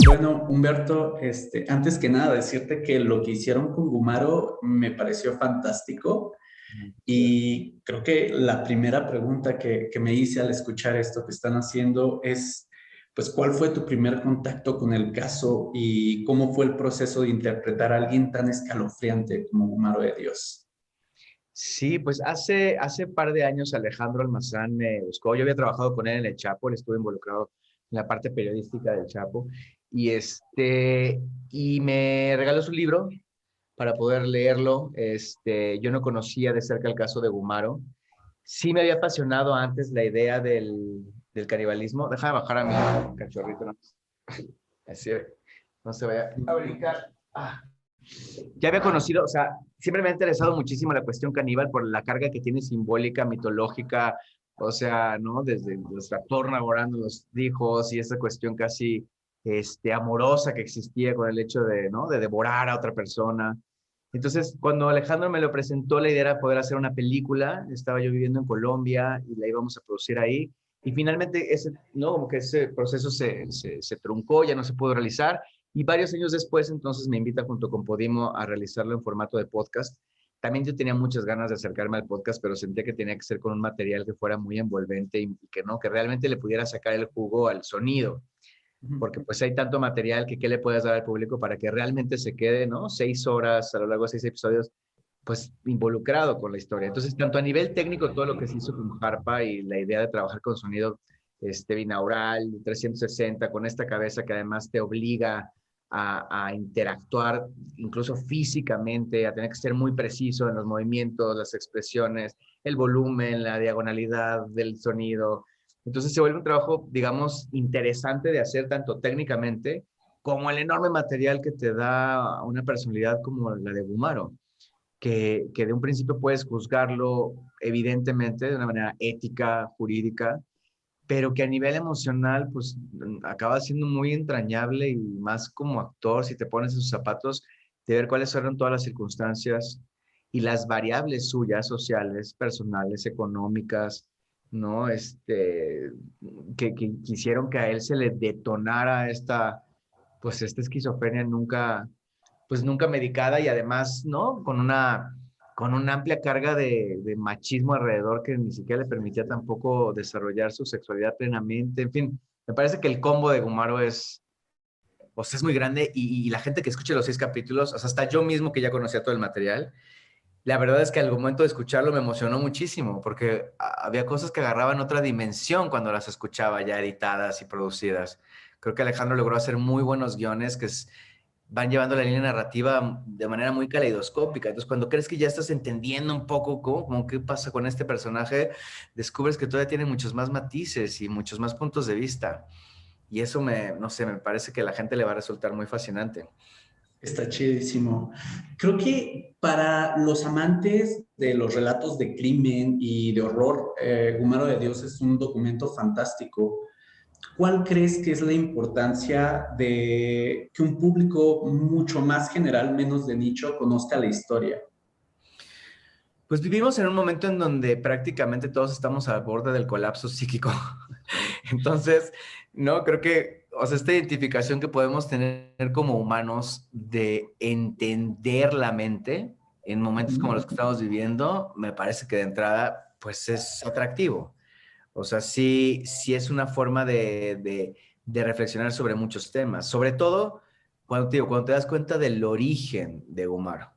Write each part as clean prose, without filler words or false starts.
Bueno, Humberto, antes que nada, decirte que lo que hicieron con Gumaro me pareció fantástico y creo que la primera pregunta que me hice al escuchar esto que están haciendo es, pues, ¿cuál fue tu primer contacto con el caso y cómo fue el proceso de interpretar a alguien tan escalofriante como Gumaro de Dios? Sí, pues hace par de años Alejandro Almazán me buscó. Yo había trabajado con él en el Chapo, él estuve involucrado en la parte periodística del Chapo y y me regaló su libro para poder leerlo. Yo no conocía de cerca el caso de Gumaro. Sí me había apasionado antes la idea del canibalismo. Deja de bajar a mi cachorrito, ¿no? Así, no se vaya a brincar. Ya había conocido, o sea, siempre me ha interesado muchísimo la cuestión caníbal por la carga que tiene simbólica, mitológica, o sea, ¿no? Desde los trastornos laborando los hijos y esa cuestión casi amorosa que existía con el hecho de, ¿no? De devorar a otra persona. Entonces, cuando Alejandro me lo presentó, la idea era poder hacer una película. Estaba yo viviendo en Colombia y la íbamos a producir ahí. Y finalmente, ¿no? Como que ese proceso se truncó, ya no se pudo realizar. Y varios años después, entonces me invita junto con Podimo a realizarlo en formato de podcast. También yo tenía muchas ganas de acercarme al podcast, pero sentía que tenía que ser con un material que fuera muy envolvente y que no, que realmente le pudiera sacar el jugo al sonido, porque pues hay tanto material que qué le puedes dar al público para que realmente se quede, ¿no? 6 horas a lo largo de 6 episodios, pues involucrado con la historia. Entonces, tanto a nivel técnico, todo lo que se hizo con Harpa y la idea de trabajar con sonido binaural, 360, con esta cabeza que además te obliga a interactuar incluso físicamente, a tener que ser muy preciso en los movimientos, las expresiones, el volumen, la diagonalidad del sonido. Entonces se vuelve un trabajo, digamos, interesante de hacer tanto técnicamente como el enorme material que te da una personalidad como la de Gumaro, que de un principio puedes juzgarlo evidentemente de una manera ética, jurídica, pero que a nivel emocional, pues acaba siendo muy entrañable y más como actor, si te pones en sus zapatos, de ver cuáles fueron todas las circunstancias y las variables suyas, sociales, personales, económicas, ¿no? Que quisieron que a él se le detonara pues esta esquizofrenia nunca, pues nunca medicada y además, ¿no? Con una amplia carga de machismo alrededor que ni siquiera le permitía tampoco desarrollar su sexualidad plenamente. En fin, me parece que el combo de Gumaro pues es muy grande y la gente que escuche los 6 capítulos, o sea, hasta yo mismo que ya conocía todo el material, la verdad es que al momento de escucharlo me emocionó muchísimo porque había cosas que agarraban otra dimensión cuando las escuchaba ya editadas y producidas. Creo que Alejandro logró hacer muy buenos guiones van llevando la línea narrativa de manera muy caleidoscópica. Entonces, cuando crees que ya estás entendiendo un poco cómo qué pasa con este personaje, descubres que todavía tiene muchos más matices y muchos más puntos de vista. Y eso no sé, me parece que a la gente le va a resultar muy fascinante. Está chidísimo. Creo que para los amantes de los relatos de crimen y de horror, Gumaro de Dios es un documento fantástico. ¿Cuál crees que es la importancia de que un público mucho más general, menos de nicho, conozca la historia? Pues vivimos en un momento en donde prácticamente todos estamos al borde del colapso psíquico. Entonces, no, creo que, o sea, esta identificación que podemos tener como humanos de entender la mente en momentos como los que estamos viviendo, me parece que de entrada, pues es atractivo. O sea, sí es una forma de reflexionar sobre muchos temas, sobre todo cuando te das cuenta del origen de Gumaro.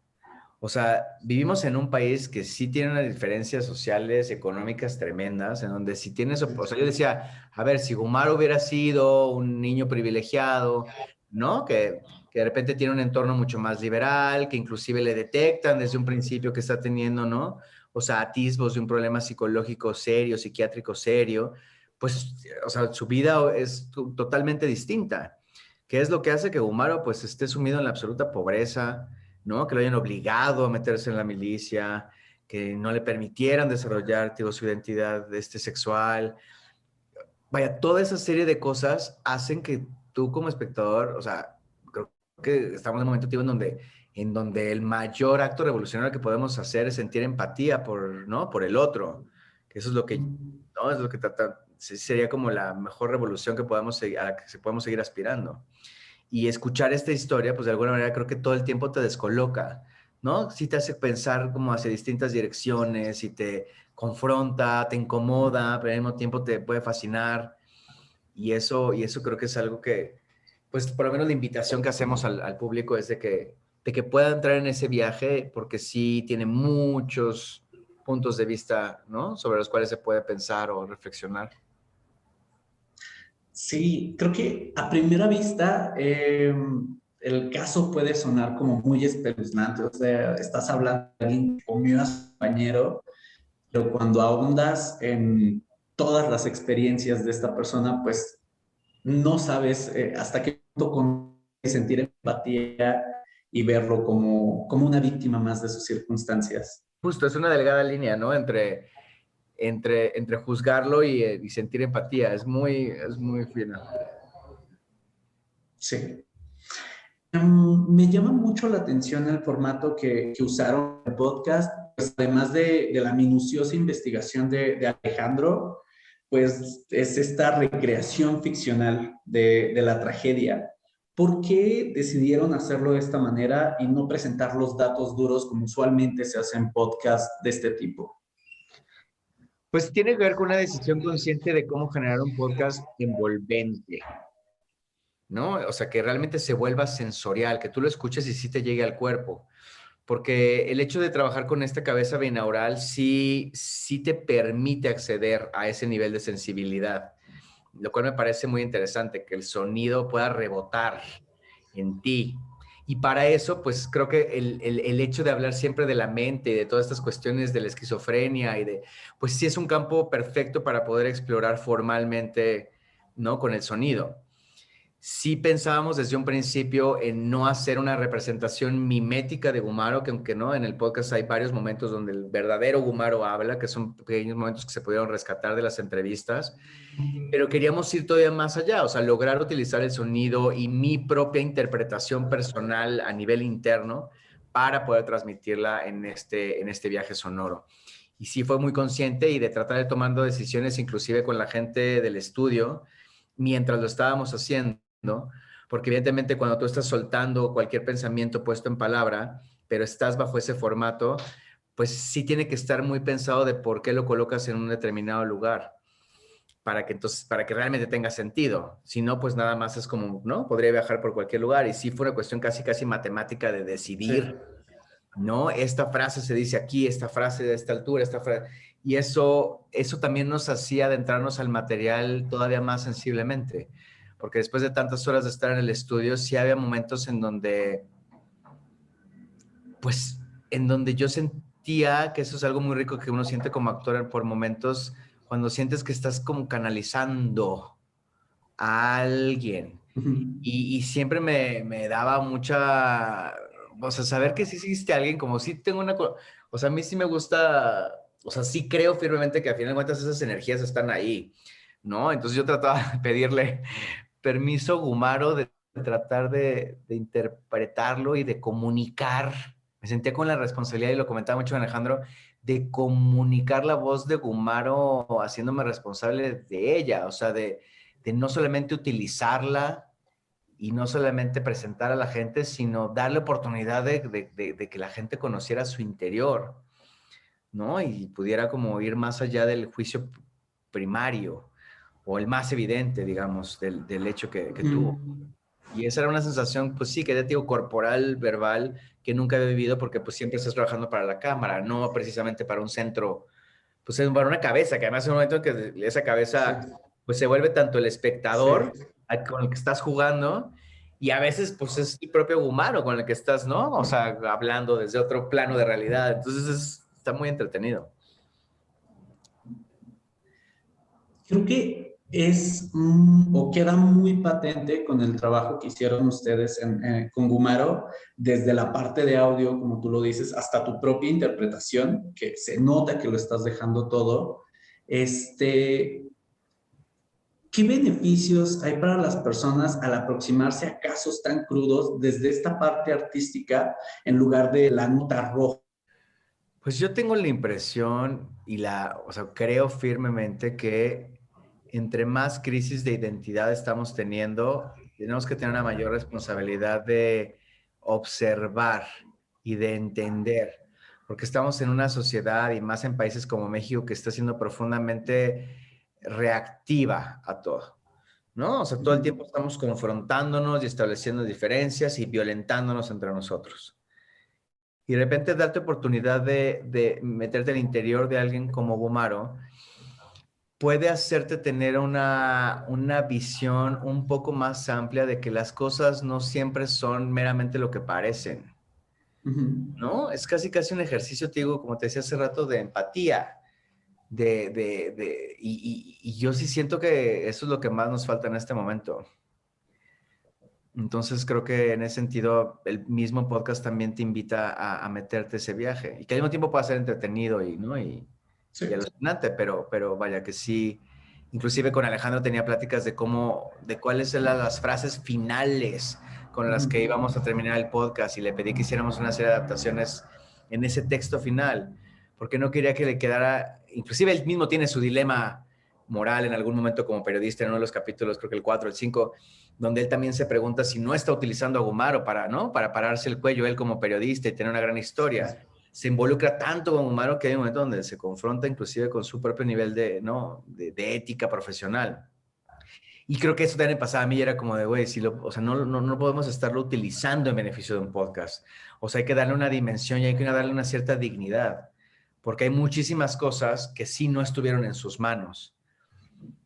O sea, vivimos en un país que sí tiene unas diferencias sociales, económicas tremendas, en donde si tienes, o sea, yo decía, a ver, si Gumaro hubiera sido un niño privilegiado, ¿no? Que de repente tiene un entorno mucho más liberal, que inclusive le detectan desde un principio que está teniendo, ¿no? O sea, atisbos de un problema psicológico serio, psiquiátrico serio, pues, o sea, su vida es totalmente distinta. ¿Qué es lo que hace que Gumaro, pues, esté sumido en la absoluta pobreza? ¿No? Que lo hayan obligado a meterse en la milicia, que no le permitieran desarrollar, digo, su identidad sexual. Vaya, toda esa serie de cosas hacen que tú como espectador, o sea, creo que estamos en un momento, tío, en donde el mayor acto revolucionario que podemos hacer es sentir empatía ¿no? Por el otro. Que eso es lo que, ¿no? Es lo que sería como la mejor revolución que podemos, a la que podemos seguir aspirando. Y escuchar esta historia, pues de alguna manera creo que todo el tiempo te descoloca, ¿no? Sí te hace pensar como hacia distintas direcciones y te confronta, te incomoda, pero al mismo tiempo te puede fascinar. Y eso creo que es algo que, pues por lo menos la invitación que hacemos al público es de que pueda entrar en ese viaje, porque sí tiene muchos puntos de vista, ¿no? Sobre los cuales se puede pensar o reflexionar. Sí, creo que a primera vista el caso puede sonar como muy espeluznante, o sea, estás hablando de alguien que comió a su compañero, pero cuando ahondas en todas las experiencias de esta persona, pues no sabes hasta qué punto sentir empatía y verlo como una víctima más de sus circunstancias. Justo, es una delgada línea, ¿no? Entre juzgarlo y sentir empatía. Es muy fina. Sí. Me llama mucho la atención el formato que usaron en el podcast, pues además de la minuciosa investigación de Alejandro, pues es esta recreación ficcional de la tragedia. ¿Por qué decidieron hacerlo de esta manera y no presentar los datos duros como usualmente se hace en podcast de este tipo? Pues tiene que ver con una decisión consciente de cómo generar un podcast envolvente, ¿no? O sea, que realmente se vuelva sensorial, que tú lo escuches y sí te llegue al cuerpo. Porque el hecho de trabajar con esta cabeza binaural sí te permite acceder a ese nivel de sensibilidad, lo cual me parece muy interesante, que el sonido pueda rebotar en ti. Y para eso, pues creo que el hecho de hablar siempre de la mente y de todas estas cuestiones de la esquizofrenia pues sí es un campo perfecto para poder explorar formalmente, ¿no? Con el sonido. Sí pensábamos desde un principio en no hacer una representación mimética de Gumaro, que aunque no, en el podcast hay varios momentos donde el verdadero Gumaro habla, que son pequeños momentos que se pudieron rescatar de las entrevistas, pero queríamos ir todavía más allá, o sea, lograr utilizar el sonido y mi propia interpretación personal a nivel interno para poder transmitirla en este viaje sonoro. Y sí fue muy consciente y de tratar de tomando decisiones inclusive con la gente del estudio mientras lo estábamos haciendo, porque evidentemente cuando tú estás soltando cualquier pensamiento puesto en palabra, pero estás bajo ese formato, pues sí tiene que estar muy pensado de por qué lo colocas en un determinado lugar para que realmente tenga sentido. Si no, pues nada más es como, ¿no? Podría viajar por cualquier lugar. Y sí fue una cuestión casi, casi matemática de Sí. decidir, ¿no? Esta frase se dice aquí, esta frase de esta altura, esta frase. Y eso también nos hacía adentrarnos al material todavía más sensiblemente. Porque después de tantas horas de estar en el estudio, sí había momentos pues, en donde yo sentía que eso es algo muy rico que uno siente como actor por momentos, cuando sientes que estás como canalizando a alguien. Ujú. Y siempre me daba mucha, o sea, saber que sí existe alguien, como si tengo o sea, a mí sí me gusta, o sea, sí creo firmemente que al final de cuentas esas energías están ahí, ¿no? Entonces yo trataba de pedirle permiso, Gumaro, de tratar de interpretarlo y de comunicar. Me sentía con la responsabilidad, y lo comentaba mucho Alejandro, de comunicar la voz de Gumaro haciéndome responsable de ella, o sea, de no solamente utilizarla y no solamente presentar a la gente, sino darle oportunidad de que la gente conociera su interior, ¿no? Y pudiera como ir más allá del juicio primario o el más evidente, digamos, del hecho que tuvo. Ujú. Y esa era una sensación, pues sí, que ya te digo, corporal, verbal, que nunca había vivido porque pues siempre estás trabajando para la cámara, no precisamente para un centro, pues para una cabeza, que además es un momento que esa Sí, cabeza pues se vuelve tanto el sí. espectador con el que estás jugando y a veces pues es el propio humano con el que estás, ¿no? O sea, hablando desde otro plano de realidad. Entonces está muy entretenido. Creo que es o queda muy patente con el trabajo que hicieron ustedes con Gumaro, desde la parte de audio, como tú lo dices, hasta tu propia interpretación, que se nota que lo estás dejando todo. Este, ¿Qué beneficios hay para las personas al aproximarse a casos tan crudos desde esta parte artística en lugar de la nota roja? Pues yo tengo la impresión o sea, creo firmemente que entre más crisis de identidad estamos teniendo, tenemos que tener una mayor responsabilidad de observar y de entender, porque estamos en una sociedad y más en países como México que está siendo profundamente reactiva a todo, ¿no? O sea, todo el tiempo estamos confrontándonos y estableciendo diferencias y violentándonos entre nosotros. Y de repente darte oportunidad de meterte al interior de alguien como Gumaro puede hacerte tener una visión un poco más amplia de que las cosas no siempre son meramente lo que parecen, ¿no? Es casi un ejercicio, te digo, como te decía hace rato, de empatía. Y yo sí siento que eso es lo que más nos falta en este momento. Entonces creo que en ese sentido el mismo podcast también te invita a meterte ese viaje y que al mismo tiempo pueda ser entretenido y, ¿no? Sí. Y alucinante, pero vaya que sí. Inclusive con Alejandro tenía pláticas de de cuáles eran las frases finales con las que íbamos a terminar el podcast y le pedí que hiciéramos una serie de adaptaciones en ese texto final, porque no quería que le quedara, inclusive él mismo tiene su dilema moral en algún momento como periodista en uno de los capítulos, creo que el 4 o el 5, donde él también se pregunta si no está utilizando a Gumaro para, ¿no? Para pararse el cuello él como periodista y tener una gran historia. Se involucra tanto con Gumaro que hay un momento donde se confronta inclusive con su propio nivel ¿no? de ética profesional. Y creo que eso también pasaba a mí, era como de, güey, o sea, no podemos estarlo utilizando en beneficio de un podcast. O sea, hay que darle una dimensión y hay que darle una cierta dignidad, porque hay muchísimas cosas que sí no estuvieron en sus manos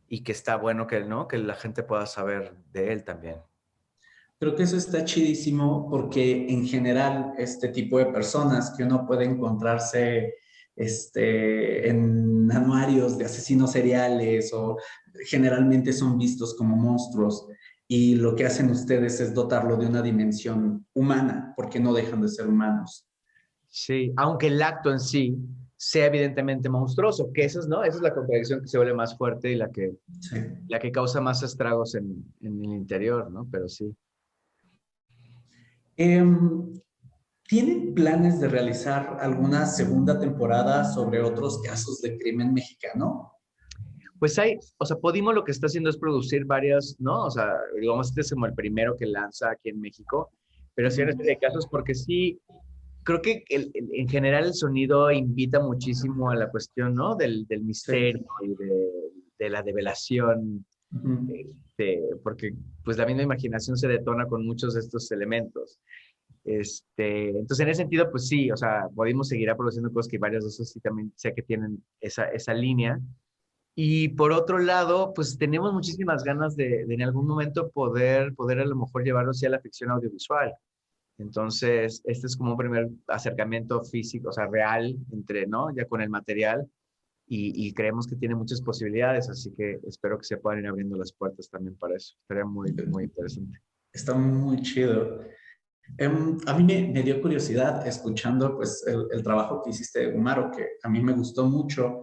y que está bueno que, ¿no? Que la gente pueda saber de él también. Creo que eso está chidísimo porque en general este tipo de personas que uno puede encontrarse en anuarios de asesinos seriales o generalmente son vistos como monstruos y lo que hacen ustedes es dotarlo de una dimensión humana porque no dejan de ser humanos. Sí, aunque el acto en sí sea evidentemente monstruoso, que eso es, ¿no? Esa es la contradicción que se vuelve más fuerte y Sí. la que causa más estragos en el interior, ¿no? Pero sí. Em, ¿Tienen planes de realizar alguna segunda temporada sobre otros casos de crimen mexicano? Pues o sea, Podimo lo que está haciendo es producir varias, ¿no? O sea, digamos, este es como el primero que lanza aquí en México, pero sí en este de casos porque sí, creo que en general el sonido invita muchísimo a la cuestión, ¿no? Del Sí. misterio y de la develación, porque pues la misma imaginación se detona con muchos de estos elementos. Entonces, en ese sentido, pues sí, o sea, Podimo seguirá produciendo cosas que varios de esos sí también sé que tienen esa línea. Y por otro lado, pues tenemos muchísimas ganas de en algún momento poder a lo mejor llevarlo hacia la ficción audiovisual. Entonces, este es como un primer acercamiento físico, o sea, real, entre, ¿no? Ya con el material y creemos que tiene muchas posibilidades, así que espero que se puedan ir abriendo las puertas también para eso. Estaría muy, muy interesante. Está muy chido. A mí me dio curiosidad escuchando pues, el trabajo que hiciste de Gumaro, que a mí me gustó mucho,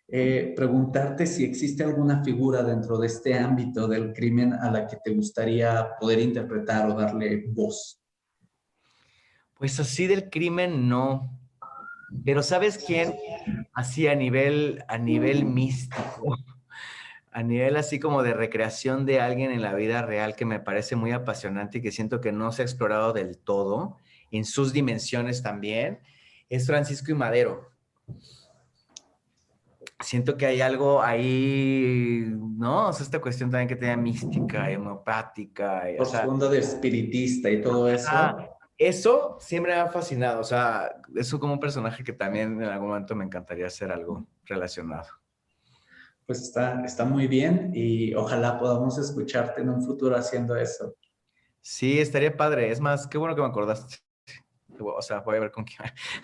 preguntarte si existe alguna figura dentro de este ámbito del crimen a la que te gustaría poder interpretar o darle voz. Pues así del crimen, no. Pero ¿sabes quién? Así a nivel místico, a nivel así como de recreación de alguien en la vida real que me parece muy apasionante y que siento que no se ha explorado del todo, en sus dimensiones también, es Francisco y Madero. Siento que hay algo ahí, ¿no? O sea, esta cuestión también que tenía mística, homeopática, o sea, Profundo de espiritista y todo eso, eso siempre me ha fascinado, o sea, eso como un personaje que también en algún momento me encantaría hacer algo relacionado. pues está muy bien y ojalá podamos escucharte en un futuro haciendo eso. Sí, estaría padre. Es más, qué bueno que me acordaste. O sea, voy a ver con quién.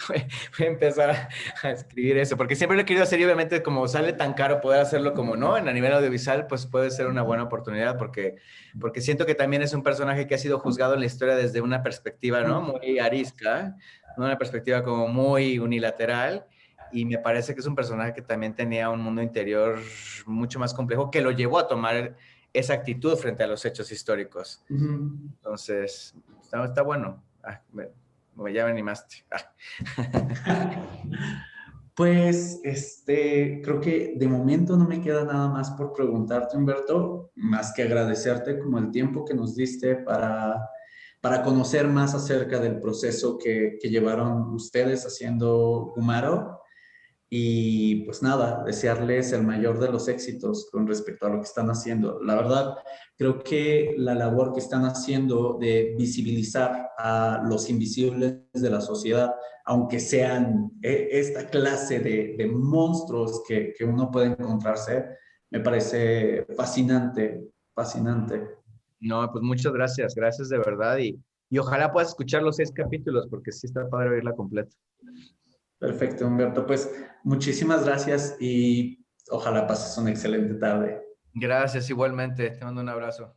Voy a empezar a escribir eso, porque siempre lo he querido hacer y obviamente como sale tan caro poder hacerlo como no, en a nivel audiovisual, pues puede ser una buena oportunidad porque siento que también es un personaje que ha sido juzgado en la historia desde una perspectiva, ¿no? Muy arisca, ¿no? Una perspectiva como muy unilateral y me parece que es un personaje que también tenía un mundo interior mucho más complejo que lo llevó a tomar esa actitud frente a los hechos históricos. Entonces, está bueno. Ya me animaste. Pues, creo que de momento no me queda nada más por preguntarte, Humberto, más que agradecerte como el tiempo que nos diste para conocer más acerca del proceso que llevaron ustedes haciendo Gumaro. Y pues nada, desearles el mayor de los éxitos con respecto a lo que están haciendo. La verdad, creo que la labor que están haciendo de visibilizar a los invisibles de la sociedad, aunque sean esta clase de monstruos que uno puede encontrarse, me parece fascinante, fascinante. No, pues muchas gracias, gracias de verdad y ojalá puedas escuchar los 6 capítulos porque sí está padre oírla completa. Perfecto, Humberto. Pues muchísimas gracias y ojalá pases una excelente tarde. Gracias, igualmente. Te mando un abrazo.